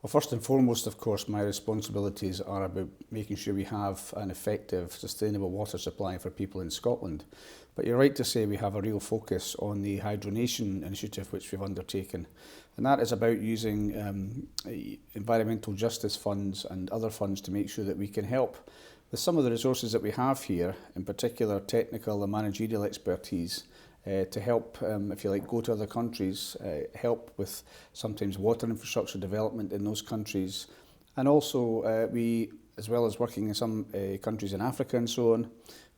Well, first and foremost, of course, my responsibilities are about making sure we have an effective, sustainable water supply for people in Scotland. But you're right to say we have a real focus on the hydronation initiative which we've undertaken. And that is about using environmental justice funds and other funds to make sure that we can help with some of the resources that we have here, in particular technical and managerial expertise, to help, if you like, go to other countries, help with sometimes water infrastructure development in those countries. And also we, as well as working in some countries in Africa and so on,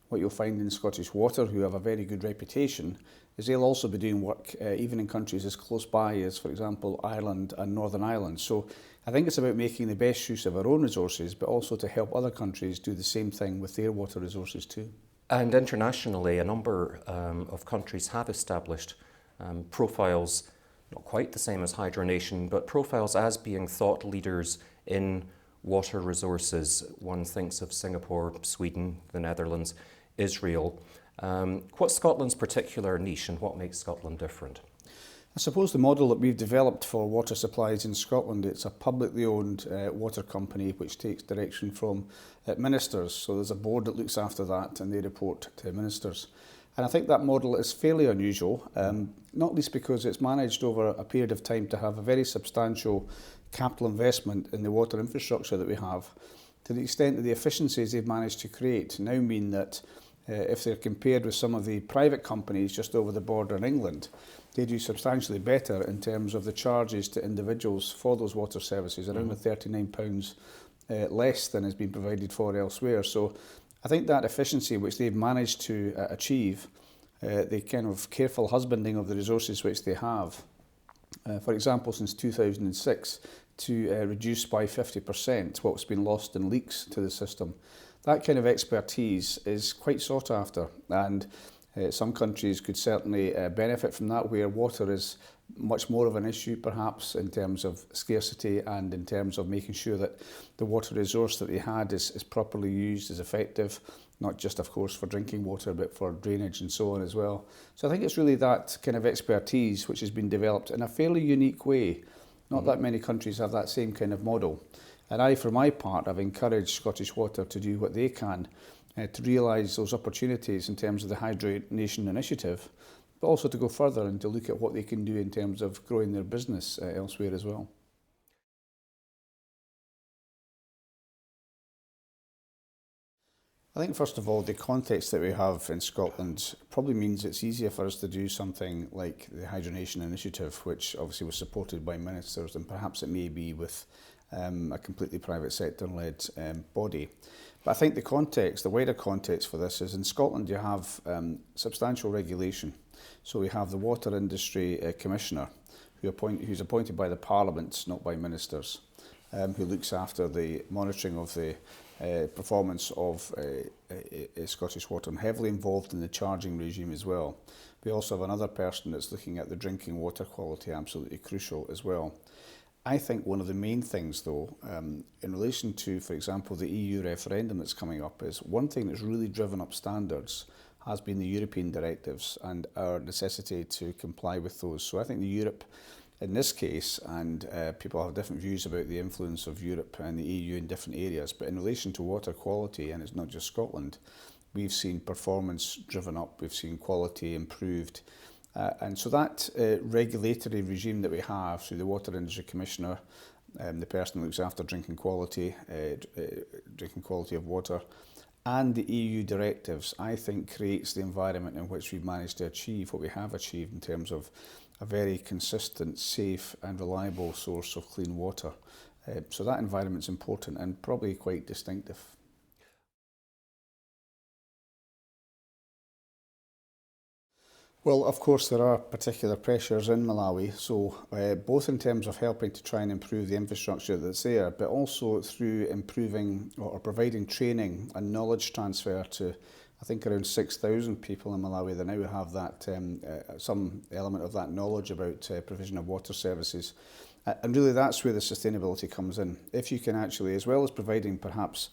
what you'll find in Scottish Water, who have a very good reputation, is they'll also be doing work even in countries as close by as, for example, Ireland and Northern Ireland. So I think it's about making the best use of our own resources, but also to help other countries do the same thing with their water resources too. And internationally, a number of countries have established profiles, not quite the same as hydronation, but profiles as being thought leaders in water resources. One thinks of Singapore, Sweden, the Netherlands, Israel. What's Scotland's particular niche and what makes Scotland different? I suppose the model that we've developed for water supplies in Scotland, it's a publicly owned water company which takes direction from ministers. So there's a board that looks after that and they report to ministers. And I think that model is fairly unusual, not least because it's managed over a period of time to have a very substantial capital investment in the water infrastructure that we have, to the extent that the efficiencies they've managed to create now mean that if they're compared with some of the private companies just over the border in England, they do substantially better in terms of the charges to individuals for those water services, around £39 less than has been provided for elsewhere. So I think that efficiency which they've managed to achieve, the kind of careful husbanding of the resources which they have, for example, since 2006, to reduce by 50% what's been lost in leaks to the system. That kind of expertise is quite sought after, and some countries could certainly benefit from that, where water is much more of an issue perhaps in terms of scarcity and in terms of making sure that the water resource that they had is properly used, is effective, not just of course for drinking water but for drainage and so on as well. So I think it's really that kind of expertise which has been developed in a fairly unique way. Not that many countries have that same kind of model. And I, for my part, have encouraged Scottish Water to do what they can to realise those opportunities in terms of the hydronation initiative, but also to go further and to look at what they can do in terms of growing their business elsewhere as well. I think first of all the context that we have in Scotland probably means it's easier for us to do something like the hydronation initiative, which obviously was supported by ministers, and perhaps it may be with a completely private sector-led body. But I think the context, the wider context for this is in Scotland you have substantial regulation. So we have the Water Industry Commissioner, who's appointed by the Parliament, not by ministers, who looks after the monitoring of the performance of Scottish Water, and heavily involved in the charging regime as well. We also have another person that's looking at the drinking water quality, absolutely crucial as well. I think one of the main things though, in relation to, for example, the EU referendum that's coming up, is one thing that's really driven up standards has been the European directives and our necessity to comply with those. So I think the Europe, in this case, and people have different views about the influence of Europe and the EU in different areas, but in relation to water quality, and it's not just Scotland, we've seen performance driven up, we've seen quality improved. And so that regulatory regime that we have through the Water Industry Commissioner, the person who looks after drinking quality of water, and the EU directives, I think creates the environment in which we've managed to achieve what we have achieved in terms of a very consistent, safe and reliable source of clean water. So that environment's important and probably quite distinctive. Well, of course, there are particular pressures in Malawi, so both in terms of helping to try and improve the infrastructure that's there, but also through improving or providing training and knowledge transfer to, I think, around 6,000 people in Malawi that now have that some element of that knowledge about provision of water services. And really that's where the sustainability comes in. If you can actually, as well as providing perhaps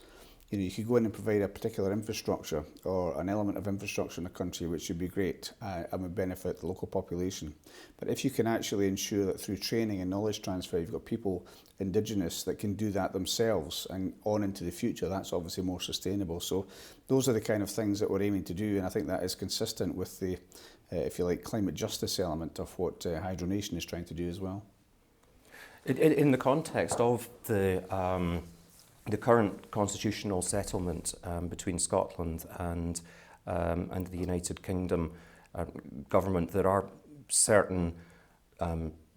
You could go in and provide a particular infrastructure or an element of infrastructure in a country which would be great and would benefit the local population. But if you can actually ensure that through training and knowledge transfer you've got people indigenous that can do that themselves and on into the future, that's obviously more sustainable. So those are the kind of things that we're aiming to do, and I think that is consistent with the, if you like, climate justice element of what Hydronation is trying to do as well. In the context of the current constitutional settlement between Scotland and the United Kingdom government, there are certain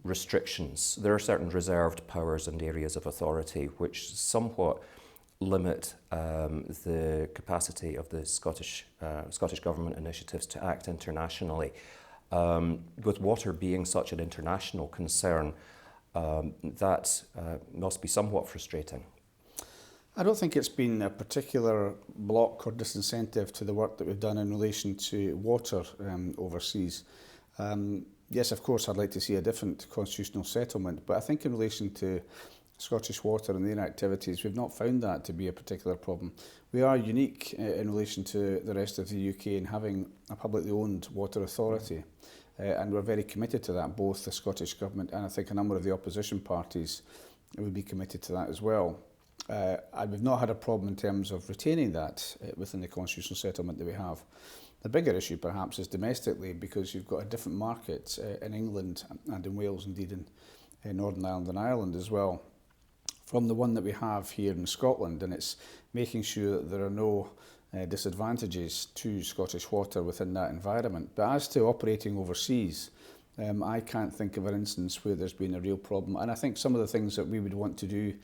restrictions. There are certain reserved powers and areas of authority which somewhat limit the capacity of the Scottish Government initiatives to act internationally. With water being such an international concern, that must be somewhat frustrating. I don't think it's been a particular block or disincentive to the work that we've done in relation to water overseas. Yes, of course, I'd like to see a different constitutional settlement, but I think in relation to Scottish Water and their activities, we've not found that to be a particular problem. We are unique in relation to the rest of the UK in having a publicly owned water authority, and we're very committed to that, both the Scottish Government and I think a number of the opposition parties would be committed to that as well. And we've not had a problem in terms of retaining that within the constitutional settlement that we have. The bigger issue perhaps is domestically, because you've got a different market in England and in Wales, indeed in Northern Ireland and Ireland as well, from the one that we have here in Scotland, and it's making sure that there are no disadvantages to Scottish Water within that environment. But as to operating overseas, I can't think of an instance where there's been a real problem, and I think some of the things that we would want to do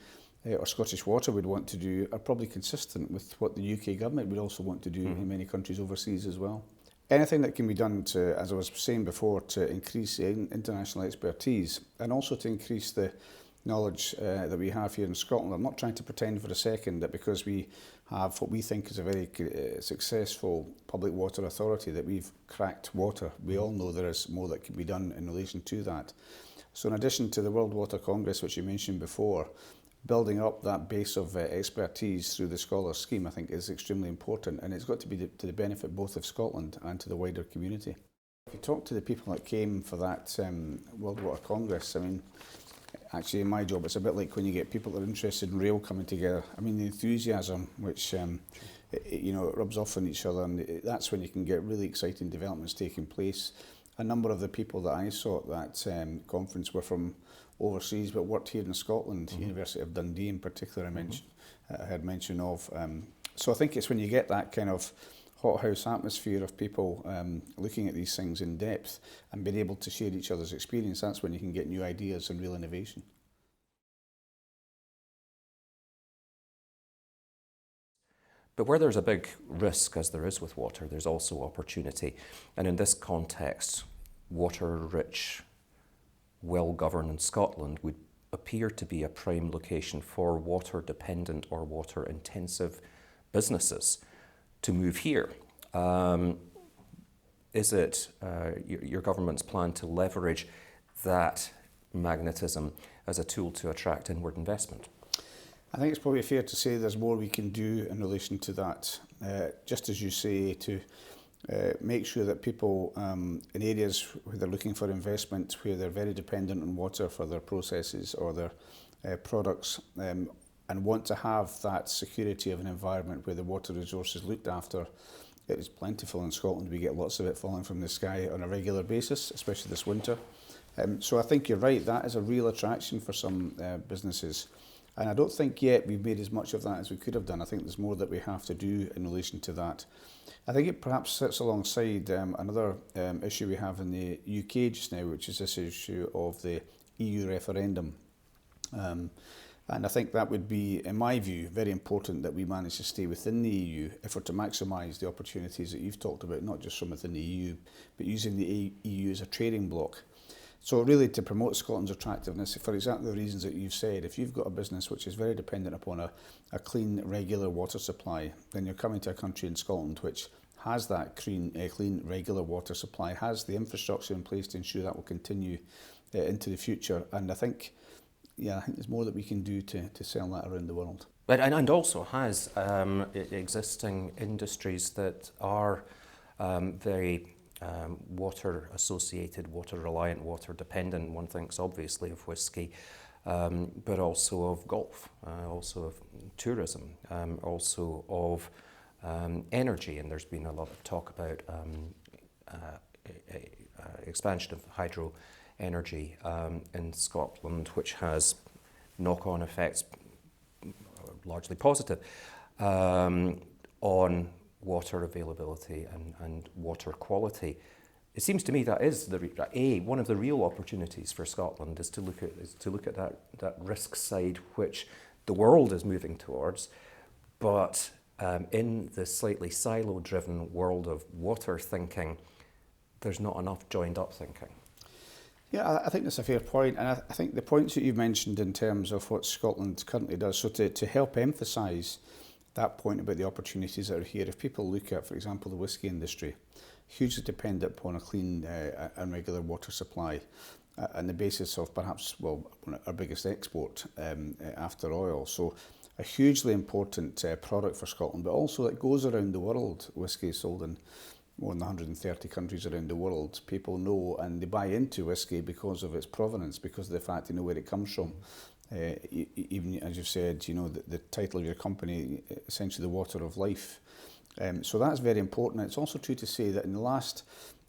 or Scottish Water would want to do are probably consistent with what the UK government would also want to do in many countries overseas as well. Anything that can be done to, as I was saying before, to increase the international expertise and also to increase the knowledge that we have here in Scotland. I'm not trying to pretend for a second that because we have what we think is a very successful public water authority that we've cracked water. We all know there is more that can be done in relation to that. So in addition to the World Water Congress, which you mentioned before, building up that base of expertise through the Scholars Scheme, I think, is extremely important, and it's got to be to the benefit both of Scotland and to the wider community. If you talk to the people that came for that World Water Congress, I mean, actually in my job it's a bit like when you get people that are interested in rail coming together. I mean, the enthusiasm which it rubs off on each other, and that's when you can get really exciting developments taking place. A number of the people that I saw at that conference were from overseas but worked here in Scotland, University of Dundee in particular, I had mention of. So I think it's when you get that kind of hothouse atmosphere of people looking at these things in depth and being able to share each other's experience, that's when you can get new ideas and real innovation. But where there's a big risk, as there is with water, there's also opportunity. And in this context, water-rich, well-governed Scotland would appear to be a prime location for water-dependent or water-intensive businesses to move here. Is it your government's plan to leverage that magnetism as a tool to attract inward investment? I think it's probably fair to say there's more we can do in relation to that. Just as you say, to make sure that people in areas where they're looking for investment, where they're very dependent on water for their processes or their products, and want to have that security of an environment where the water resource is looked after. It is plentiful in Scotland. We get lots of it falling from the sky on a regular basis, especially this winter. So I think you're right, that is a real attraction for some businesses. And I don't think yet we've made as much of that as we could have done. I think there's more that we have to do in relation to that. I think it perhaps sits alongside another issue we have in the UK just now, which is this issue of the EU referendum. And I think that would be, in my view, very important that we manage to stay within the EU if we're to maximise the opportunities that you've talked about, not just from within the EU, but using the EU as a trading bloc. So really to promote Scotland's attractiveness, for exactly the reasons that you've said, if you've got a business which is very dependent upon a clean, regular water supply, then you're coming to a country in Scotland which has that clean, regular water supply, has the infrastructure in place to ensure that will continue into the future. And I think there's more that we can do to sell that around the world. But and also has existing industries that are very water associated, water reliant, water dependent. One thinks obviously of whisky, but also of golf, also of tourism, also of energy. And there's been a lot of talk about expansion of hydro energy in Scotland, which has knock-on effects, largely positive, on water availability and water quality. It seems to me that is one of the real opportunities for Scotland is to look at that risk side which the world is moving towards, but in the slightly silo-driven world of water thinking, there's not enough joined-up thinking. Yeah, I think that's a fair point, and I think the points that you've mentioned in terms of what Scotland currently does, so to help emphasise that point about the opportunities that are here, if people look at, for example, the whisky industry, hugely dependent upon a clean and regular water supply, on the basis of perhaps, well, our biggest export after oil. So a hugely important product for Scotland, but also it goes around the world. Whisky is sold in more than 130 countries around the world. People know and they buy into whisky because of its provenance, because of the fact they know where it comes from. Even as you've said, you know, the title of your company, essentially the water of life. So that's very important. It's also true to say that in the last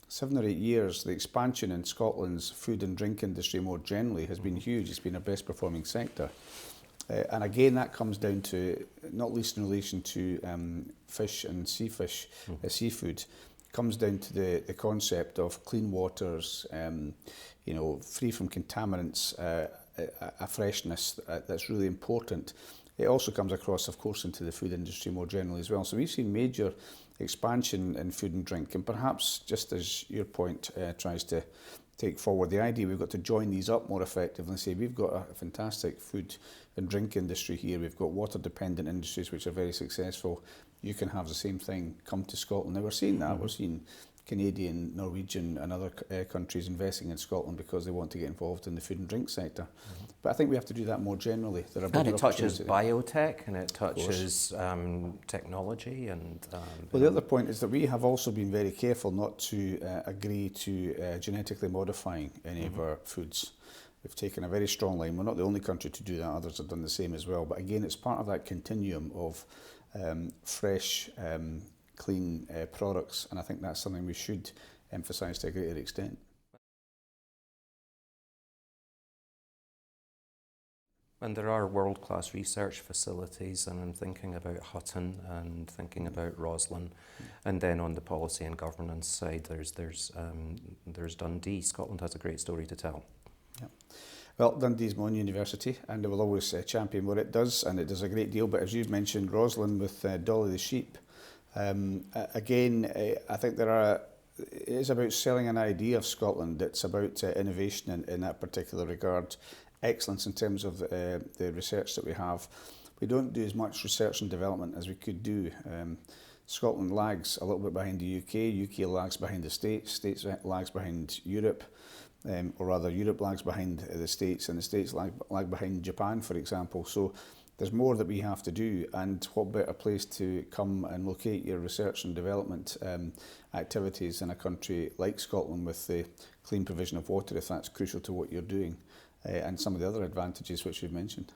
7 or 8 years, the expansion in Scotland's food and drink industry more generally has been huge. It's been our best performing sector. And again, that comes down to, not least in relation to fish and seafood, comes down to the concept of clean waters, you know, free from contaminants, a freshness that's really important. It also comes across, of course, into the food industry more generally as well. So we've seen major expansion in food and drink, and perhaps, just as your point tries to take forward the idea, we've got to join these up more effectively and say we've got a fantastic food and drink industry here, we've got water dependent industries which are very successful. You can have the same thing come to Scotland. Now we're seeing that, we're seeing Canadian, Norwegian and other countries investing in Scotland because they want to get involved in the food and drink sector. But I think we have to do that more generally. There are and it touches biotech and it touches technology. And well, the other point is that we have also been very careful not to agree to genetically modifying any of our foods. We've taken a very strong line. We're not the only country to do that. Others have done the same as well. But again, it's part of that continuum of fresh, clean products, and I think that's something we should emphasise to a greater extent. And there are world-class research facilities, and I'm thinking about Hutton and thinking about Roslin, and then on the policy and governance side, there's Dundee. Scotland has a great story to tell. Yeah. Well, Dundee's my own university, and I will always champion what it does, and it does a great deal. But as you've mentioned, Roslin with Dolly the sheep. Again, I think it is about selling an idea of Scotland. It's about innovation in that particular regard, excellence in terms of the research that we have. We don't do as much research and development as we could do. Scotland lags a little bit behind the UK, UK lags behind the States lags behind Europe, or rather Europe lags behind the States, and the States lag behind Japan, for example. So there's more that we have to do, and what better place to come and locate your research and development activities in a country like Scotland with the clean provision of water, if that's crucial to what you're doing, and some of the other advantages which you've mentioned.